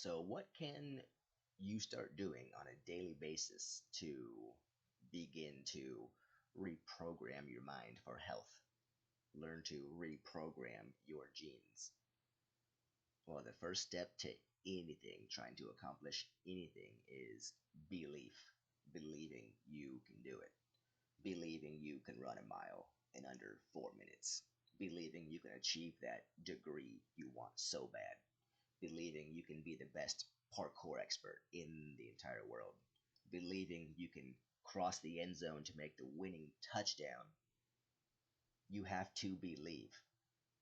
So, what can you start doing on a daily basis to begin to reprogram your mind for health? Learn to reprogram your genes. Well, the first step to anything, trying to accomplish anything, is belief. Believing you can do it. Believing you can run a mile in under 4 minutes. Believing you can achieve that degree you want so bad. Believing you can be the best parkour expert in the entire world. Believing you can cross the end zone to make the winning touchdown. You have to believe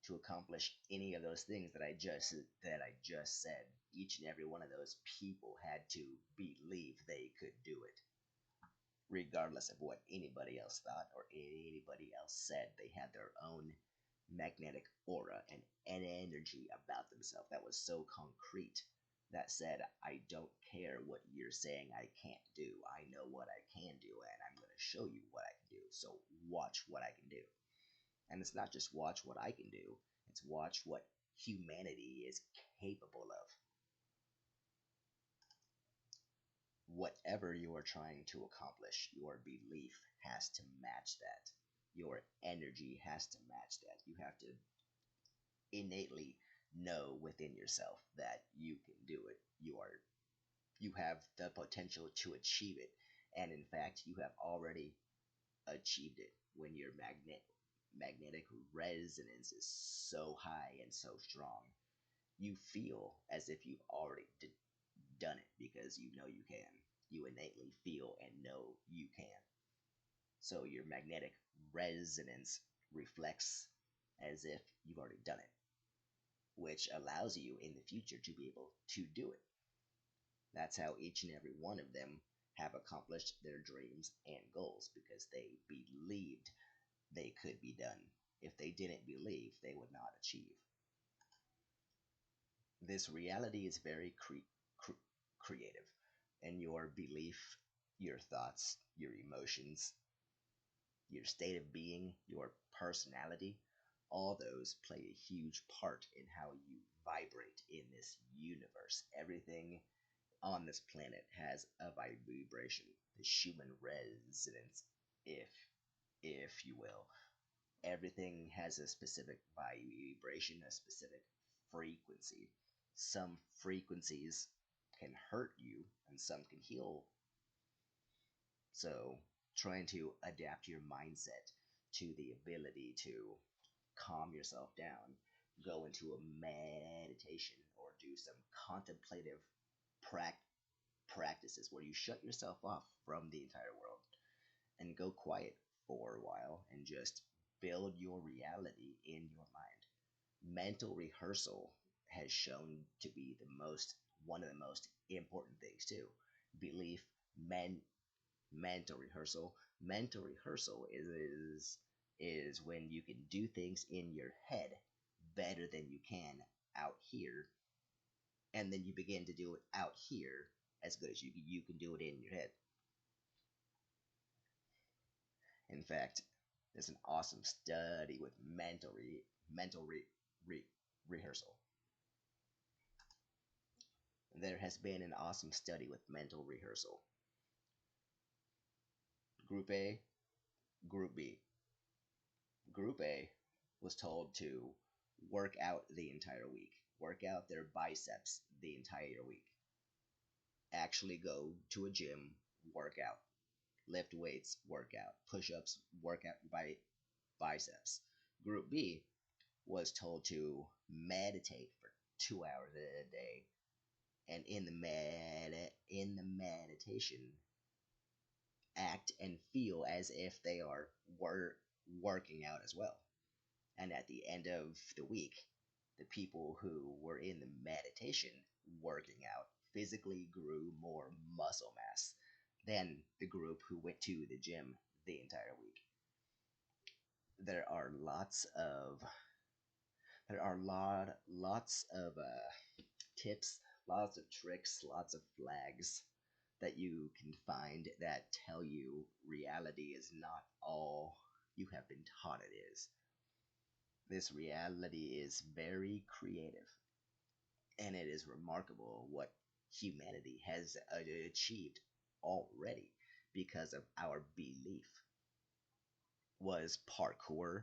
to accomplish any of those things that I just said. Each and every one of those people had to believe they could do it, regardless of what anybody else thought or anybody else said. They had their own magnetic aura and an energy about themselves that was so concrete that said, I don't care what you're saying I can't do. I know what I can do, and I'm going to show you what I can do. So watch what I can do. And it's not just watch what I can do, it's watch what humanity is capable of. Whatever you are trying to accomplish, your belief has to match that. Your energy has to match that. You have to innately know within yourself that you can do it. You have the potential to achieve it. And in fact, you have already achieved it when your magnetic resonance is so high and so strong. You feel as if you've already done it because you know you can. You innately feel and know you can. So your magnetic resonance reflects as if you've already done it, which allows you in the future to be able to do it. That's how each and every one of them have accomplished their dreams and goals, because they believed they could be done. If they didn't believe, they would not achieve. This reality is very creative, and your belief, your thoughts, your emotions, your state of being, your personality, all those play a huge part in how you vibrate in this universe. Everything on this planet has a vibration, the human resonance, if you will. Everything has a specific vibration, a specific frequency. Some frequencies can hurt you and some can heal. So, trying to adapt your mindset to the ability to calm yourself down, go into a meditation, or do some contemplative practices where you shut yourself off from the entire world and go quiet for a while and just build your reality in your mind. Mental rehearsal has shown to be one of the most important things too. Belief, mental rehearsal. Mental rehearsal is when you can do things in your head better than you can out here, and then you begin to do it out here as good as you can do it in your head. In fact, there's an awesome study with mental rehearsal. There has been an awesome study with mental rehearsal. Group A, Group B. Group A was told to work out the entire week, work out their biceps the entire week, actually go to a gym, work out, lift weights, work out, push ups, work out by biceps. Group B was told to meditate for 2 hours a day, and in the meditation, act and feel as if they are working out as well. And at the end of the week, the people who were in the meditation working out physically grew more muscle mass than the group who went to the gym the entire week. There are lots of tips, lots of tricks, lots of flags that you can find that tell you reality is not all you have been taught it is. This reality is very creative. And it is remarkable what humanity has achieved already because of our belief. Was parkour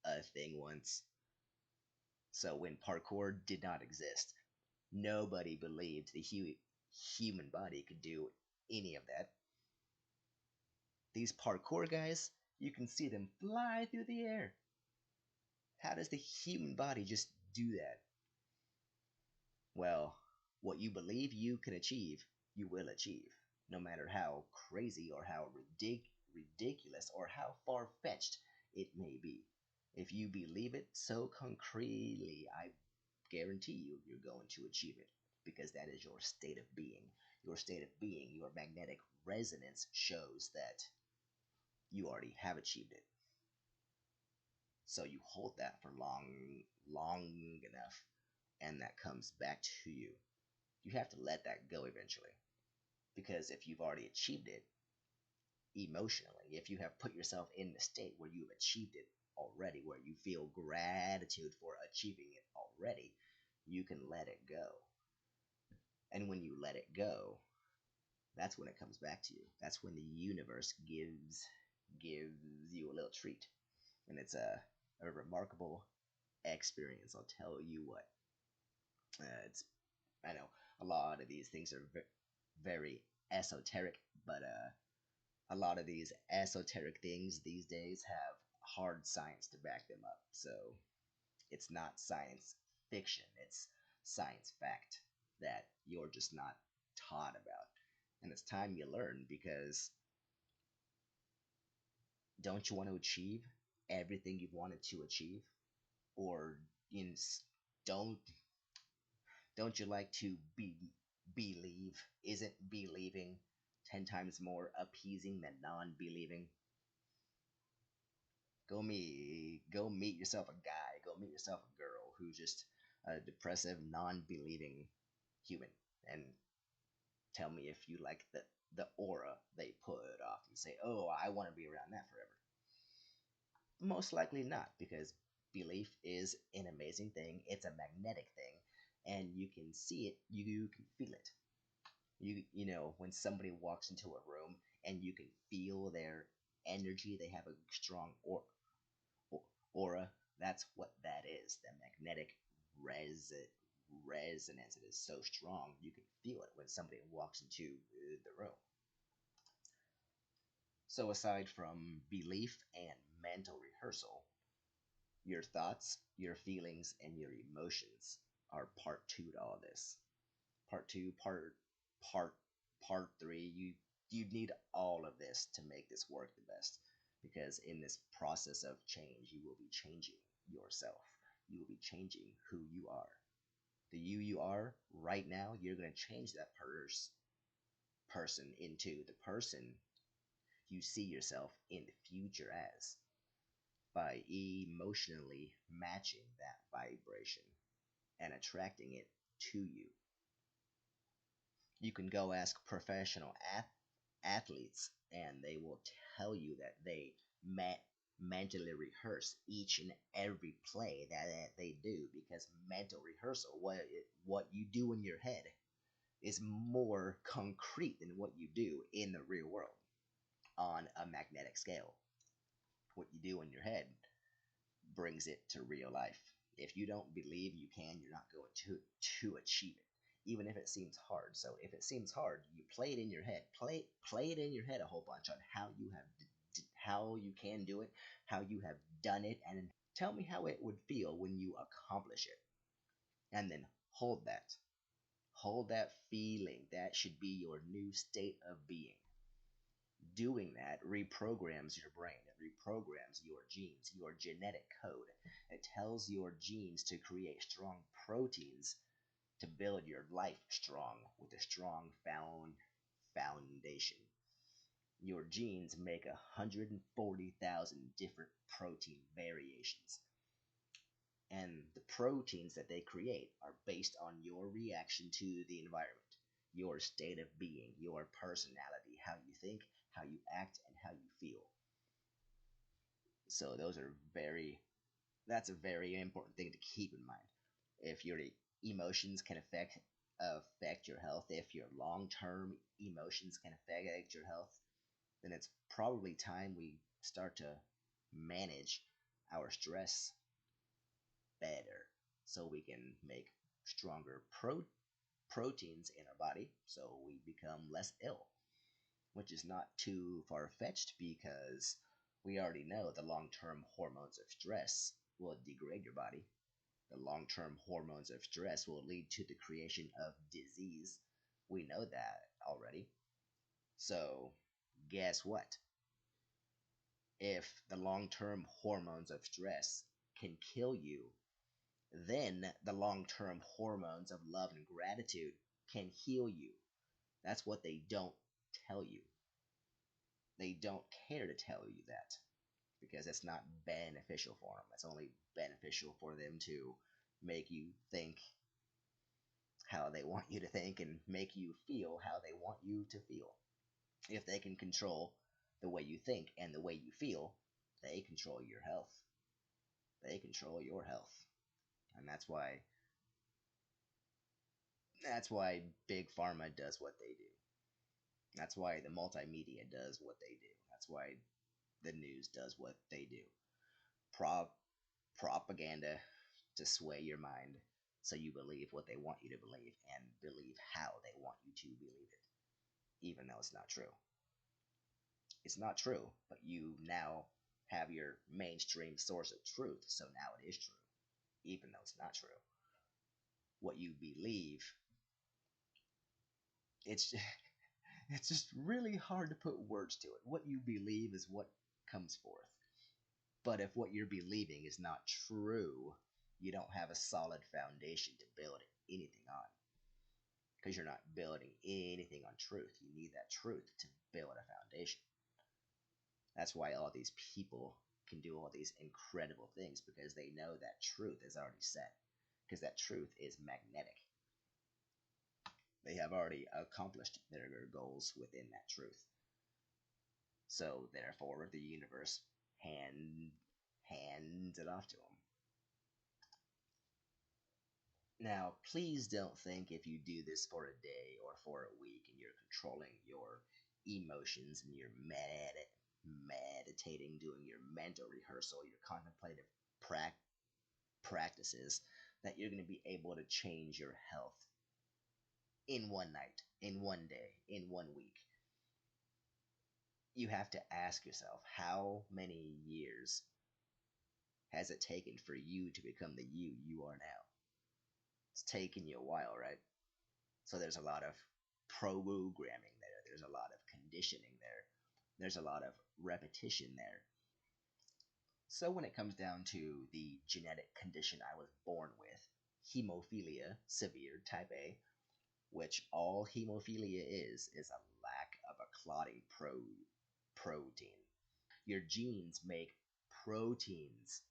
a thing once? So when parkour did not exist, nobody believed the human body could do any of that. These parkour guys, you can see them fly through the air. How does the human body just do that? Well, what you believe you can achieve, you will achieve, no matter how crazy or how ridiculous or how far fetched it may be. If you believe it so concretely, I guarantee you, you're going to achieve it because that is your state of being. Your state of being, your magnetic resonance shows that you already have achieved it. So you hold that for long enough, and that comes back to you. You have to let that go eventually. Because if you've already achieved it emotionally, if you have put yourself in the state where you've achieved it already, where you feel gratitude for achieving it already, you can let it go. And when you let it go, that's when it comes back to you. That's when the universe gives you a little treat. And it's a remarkable experience. I'll tell you what. It's I know a lot of these things are very esoteric, but a lot of these esoteric things these days have hard science to back them up. So it's not science fiction, it's science fact that you're just not taught about. And it's time you learn because don't you want to achieve everything you've wanted to achieve? Or in, don't don't you like to believe? Isn't believing 10 times more appeasing than non-believing? Go meet yourself a guy, go meet yourself a girl who's just a depressive, non-believing human, and tell me if you like the aura they put off and say, "Oh, I want to be around that forever." Most likely not, because belief is an amazing thing. It's a magnetic thing, and you can see it, you can feel it. You know when somebody walks into a room and you can feel their energy, they have a strong aura. That's what that is. The magnetic resonance. It is so strong you can feel it when somebody walks into the room. So aside from belief and mental rehearsal, your thoughts, your feelings, and your emotions are part two to all this. Part two, part part three. You need all of this to make this work the best. Because in this process of change, you will be changing yourself. You will be changing who you are. The you are right now, you're gonna change that person into the person you see yourself in the future as by emotionally matching that vibration and attracting it to you. You can go ask professional athletes, and they will tell you that they mentally rehearse each and every play that they do because mental rehearsal, what you do in your head, is more concrete than what you do in the real world on a magnetic scale. What you do in your head brings it to real life. If you don't believe you can, you're not going to achieve it, even if it seems hard. So if it seems hard, you play it in your head. Play it in your head a whole bunch on how you can do it, how you have done it, and tell me how it would feel when you accomplish it. And then hold that. Hold that feeling. That should be your new state of being. Doing that reprograms your brain. It reprograms your genes, your genetic code. It tells your genes to create strong proteins to build your life strong with a strong foundation. Your genes make 140,000 different protein variations. And the proteins that they create are based on your reaction to the environment, your state of being, your personality, how you think, how you act, and how you feel. So that's a very important thing to keep in mind. If you're emotions can affect your health, if your long-term emotions can affect your health, then it's probably time we start to manage our stress better so we can make stronger proteins in our body so we become less ill, which is not too far fetched because we already know the long term hormones of stress will degrade your body. The long term hormones of stress will lead to the creation of disease. We know that already. So, guess what? If the long term hormones of stress can kill you, then the long term hormones of love and gratitude can heal you. That's what they don't tell you. They don't care to tell you that because it's not beneficial for them. It's only beneficial for them to make you think how they want you to think and make you feel how they want you to feel. If they can control the way you think and the way you feel, they control your health. They control your health. And that's why big pharma does what they do. That's why the multimedia does what they do. That's why the news does what they do. Pro- Propaganda to sway your mind so you believe what they want you to believe and believe how they want you to believe it, even though it's not true. It's not true, but you now have your mainstream source of truth, so now it is true, even though it's not true. What you believe, it's it's just really hard to put words to it. What you believe is what comes forth. But if what you're believing is not true, you don't have a solid foundation to build anything on. Because you're not building anything on truth. You need that truth to build a foundation. That's why all these people can do all these incredible things because they know that truth is already set. Because that truth is magnetic. They have already accomplished their goals within that truth. So therefore, the universe hands it off to them. Now, please don't think if you do this for a day or for a week and you're controlling your emotions and you're meditating, doing your mental rehearsal, your contemplative practices, that you're going to be able to change your health in one night, in one day, in one week. You have to ask yourself, how many years has it taken for you to become the you are now? It's taken you a while, right? So there's a lot of programming there. There's a lot of conditioning there. There's a lot of repetition there. So when it comes down to the genetic condition I was born with, hemophilia severe type A, which all hemophilia is a lack of a clotting protein. Your genes make proteins.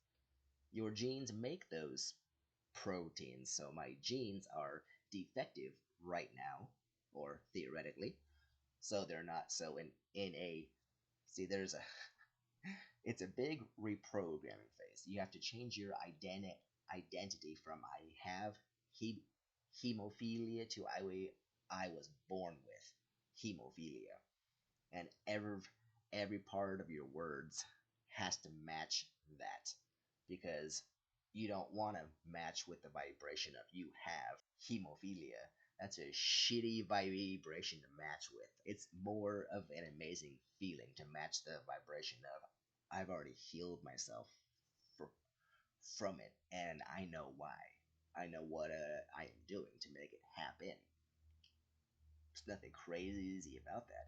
Your genes make those proteins. So my genes are defective right now, or theoretically. So they're not. So in a see, there's a it's a big reprogramming phase. You have to change your identity from I have he, hemophilia to I was born with hemophilia, and every part of your words has to match that because you don't want to match with the vibration of you have hemophilia. That's a shitty vibration to match with. It's more of an amazing feeling to match the vibration of I've already healed myself for, from it and I know why. I know what I am doing to make it happen. There's nothing crazy about that.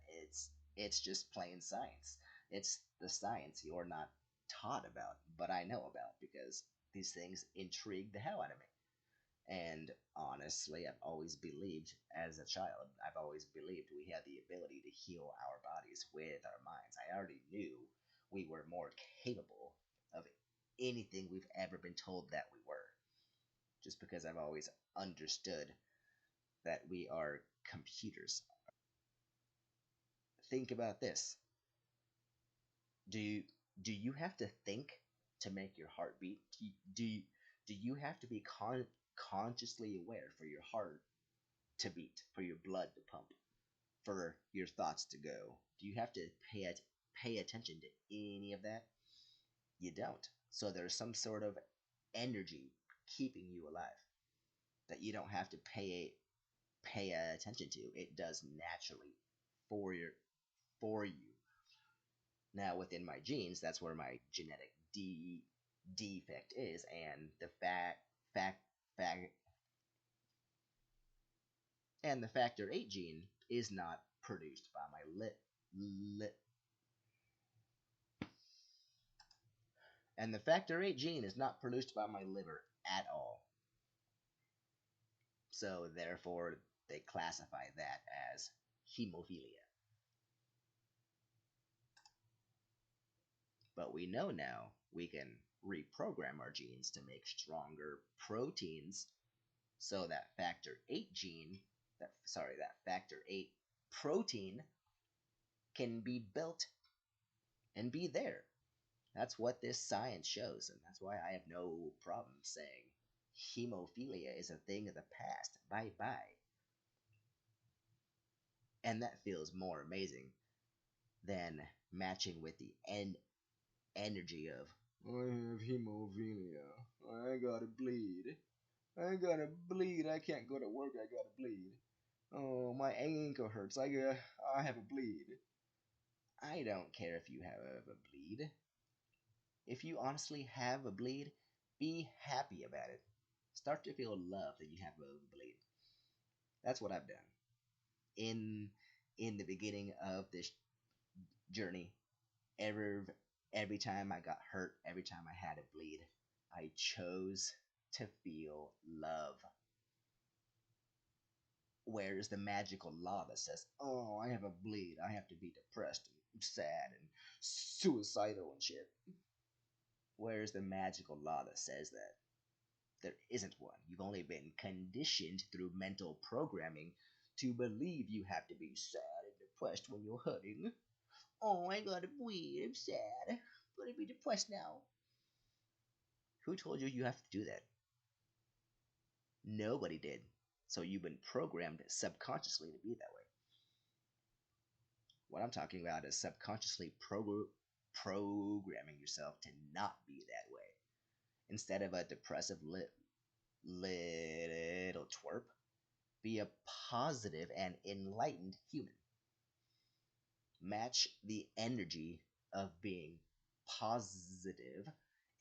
It's just plain science. It's the science you're not taught about, but I know about because these things intrigue the hell out of me. And honestly, I've always believed as a child, I've always believed we had the ability to heal our bodies with our minds. I already knew we were more capable of anything we've ever been told that we were. Just because I've always understood that we are computers. Think about this. Do you, do you have to think to make your heart beat? Do you have to be consciously aware for your heart to beat, for your blood to pump, for your thoughts to go? Do you have to pay attention to any of that? You don't. So there's some sort of energy keeping you alive that you don't have to pay attention to. It does naturally for you. Now within my genes, that's where my genetic defect is, and fact fact the factor 8 gene is not produced by my lip and the factor 8 gene is not produced by my liver at all. So therefore they classify that as hemophilia. But we know now we can reprogram our genes to make stronger proteins so that factor 8 gene, that factor 8 protein can be built and be there. That's what this science shows, and that's why I have no problem saying hemophilia is a thing of the past. Bye bye. And that feels more amazing than matching with the energy of I have hemophilia. I gotta bleed. I gotta bleed. I can't go to work. I gotta bleed. Oh, my ankle hurts. I have a bleed. I don't care if you have a bleed. If you honestly have a bleed, be happy about it. Start to feel love that you have a bleed. That's what I've done. In the beginning of this journey, every every time I got hurt, every time I had a bleed, I chose to feel love. Where is the magical law that says, oh, I have a bleed, I have to be depressed and sad and suicidal and shit? Where is the magical law that says that? There isn't one. You've only been conditioned through mental programming to believe you have to be sad and depressed when you're hurting. Oh, I gotta bleed, I'm sad. I'm gonna be depressed now. Who told you you have to do that? Nobody did. So you've been programmed subconsciously to be that way. What I'm talking about is subconsciously programming yourself to not be that way. Instead of a depressive little twerp, be a positive and enlightened human. Match the energy of being positive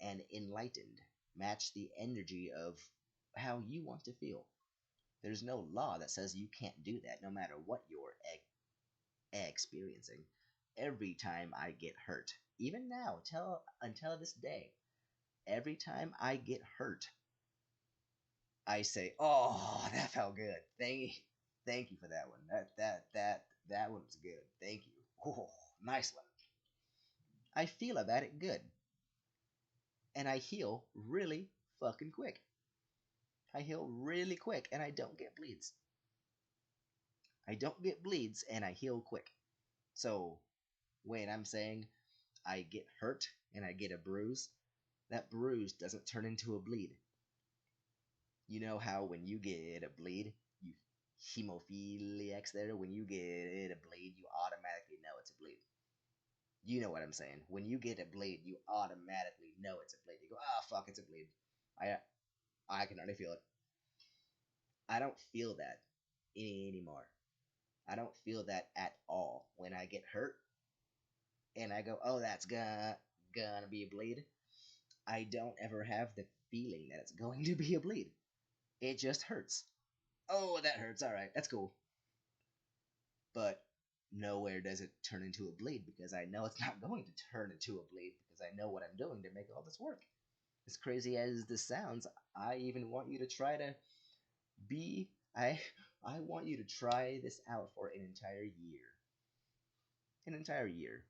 and enlightened. Match the energy of how you want to feel. There's no law that says you can't do that, no matter what you're experiencing. Every time I get hurt, even now, until this day, every time I get hurt, I say, "Oh, that felt good. Thank you for that one. That one was good. Thank you. Oh, nice one." I feel about it good, and I heal really fucking quick. I heal really quick, and I don't get bleeds. I don't get bleeds, and I heal quick. So when I'm saying I get hurt and I get a bruise, that bruise doesn't turn into a bleed. You know how when you get a bleed, you hemophiliacs there, when you get a bleed, you automatically know it's a bleed. You know what I'm saying. When you get a bleed, you automatically know it's a bleed. You go, oh fuck, it's a bleed. I I can already feel it. I don't feel that anymore. I don't feel that at all. When I get hurt and I go, oh, that's gonna be a bleed, I don't ever have the feeling that it's going to be a bleed. It just hurts. Oh, that hurts. All right, that's cool. But nowhere does it turn into a bleed because I know it's not going to turn into a bleed because I know what I'm doing to make all this work. As crazy as this sounds, I even want you to try to be. I want you to try this out for an entire year. An entire year.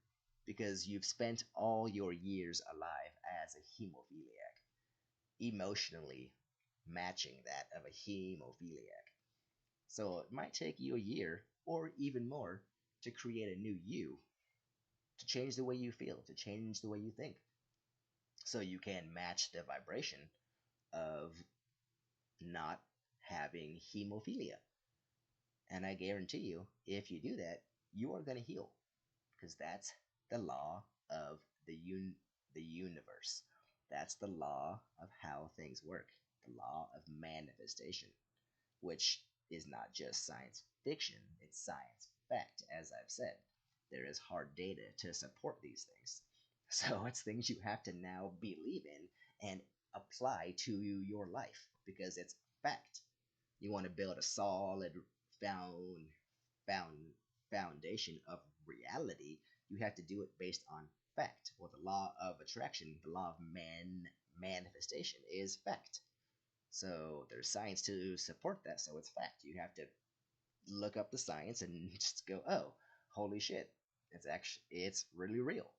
Because you've spent all your years alive as a hemophiliac, emotionally matching that of a hemophiliac. So it might take you a year or even more to create a new you, to change the way you feel, to change the way you think. So you can match the vibration of not having hemophilia. And I guarantee you, if you do that, you are going to heal because that's the law of the universe. That's the law of how things work, the law of manifestation, which is not just science fiction, it's science fact, as I've said. There is hard data to support these things. So it's things you have to now believe in and apply to your life because it's fact. You want to build a solid found, found foundation of reality, you have to do it based on fact. Well, the law of attraction, the law of manifestation is fact. So there's science to support that, so it's fact. You have to look up the science and just go, oh, holy shit, it's really real.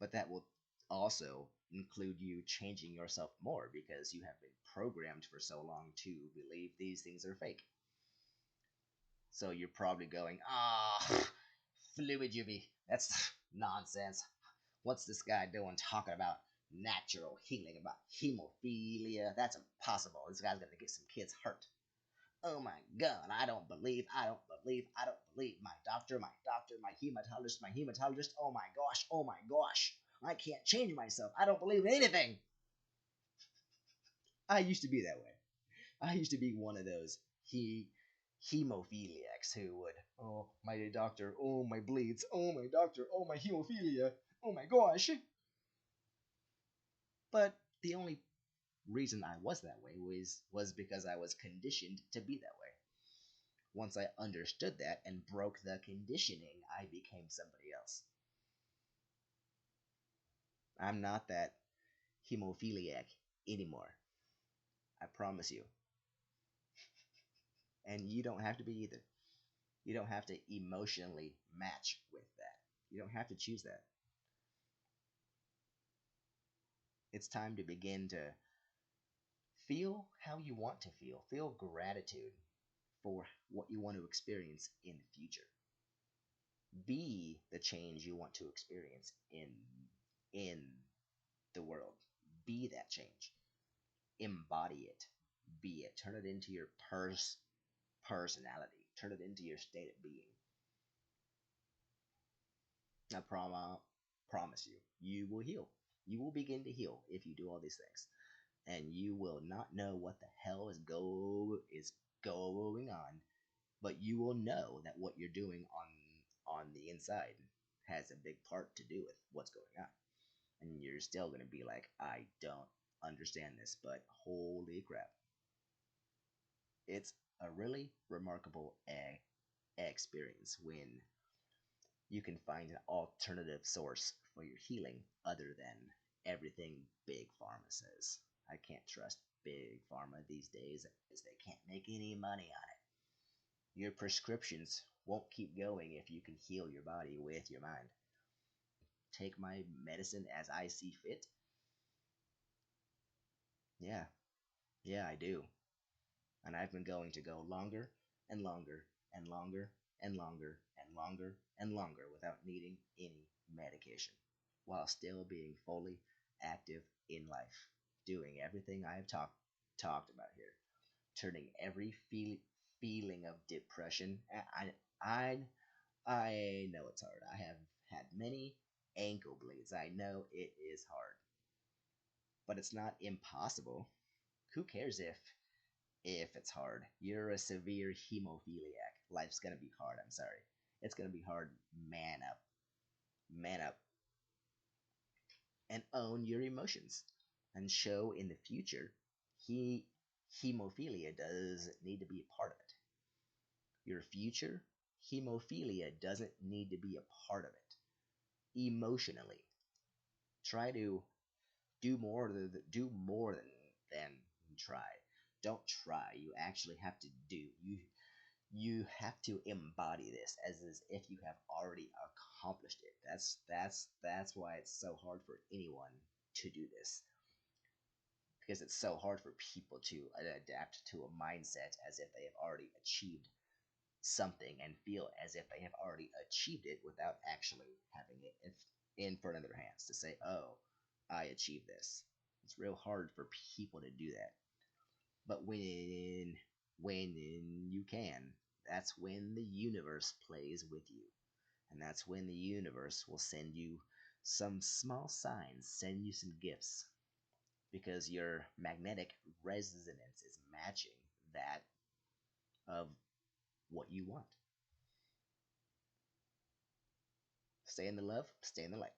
But that will also include you changing yourself more because you have been programmed for so long to believe these things are fake. So you're probably going, fluid UV. That's nonsense. What's this guy doing talking about natural healing, about hemophilia? That's impossible. This guy's gonna get some kids hurt. Oh my god, I don't believe my doctor, my hematologist. Oh my gosh. I can't change myself. I don't believe in anything. I used to be that way. I used to be one of those hemophiliacs who would, oh, my doctor, oh, my bleeds, oh, my doctor, oh, my hemophilia, oh my gosh. But the only reason I was that way was because I was conditioned to be that way. Once I understood that and broke the conditioning, I became somebody else. I'm not that hemophiliac anymore. I promise you. And you don't have to be either. You don't have to emotionally match with that. You don't have to choose that. It's time to begin to feel how you want to feel. Feel gratitude for what you want to experience in the future. Be the change you want to experience in the world. Be that change. Embody it. Be it. Turn it into your personality. Turn it into your state of being. I promise you, you will heal. You will begin to heal if you do all these things, and you will not know what the hell is going on, but you will know that what you're doing on the inside has a big part to do with what's going on. And you're still going to be like, I don't understand this, but holy crap. It's a really remarkable experience when you can find an alternative source for your healing other than everything Big Pharma says. I can't trust Big Pharma these days as they can't make any money on it. Your prescriptions won't keep going if you can heal your body with your mind. Take my medicine as I see fit. Yeah, yeah, I do. And I've been going to go longer and longer and longer and longer and longer and longer without needing any medication, while still being fully active in life, doing everything I have talked about here, turning every feeling of depression. I I know it's hard. I have had many ankle bleeds. I know it is hard, but it's not impossible. Who cares if it's hard? You're a severe hemophiliac. Life's gonna be hard. I'm sorry. It's gonna be hard. Man up. Man up. And own your emotions. And show in the future he hemophilia does need to be a part of it. Your future hemophilia doesn't need to be a part of it. Emotionally. Try to do more than try. Don't try. You actually have to do. You have to embody this as if you have already accomplished it. That's why it's so hard for anyone to do this, because it's so hard for people to adapt to a mindset as if they have already achieved something and feel as if they have already achieved it without actually having it in front of their hands to say, "Oh, I achieved this." It's real hard for people to do that. But when you can, that's when the universe plays with you. And that's when the universe will send you some small signs, send you some gifts, because your magnetic resonance is matching that of what you want. Stay in the love, stay in the light.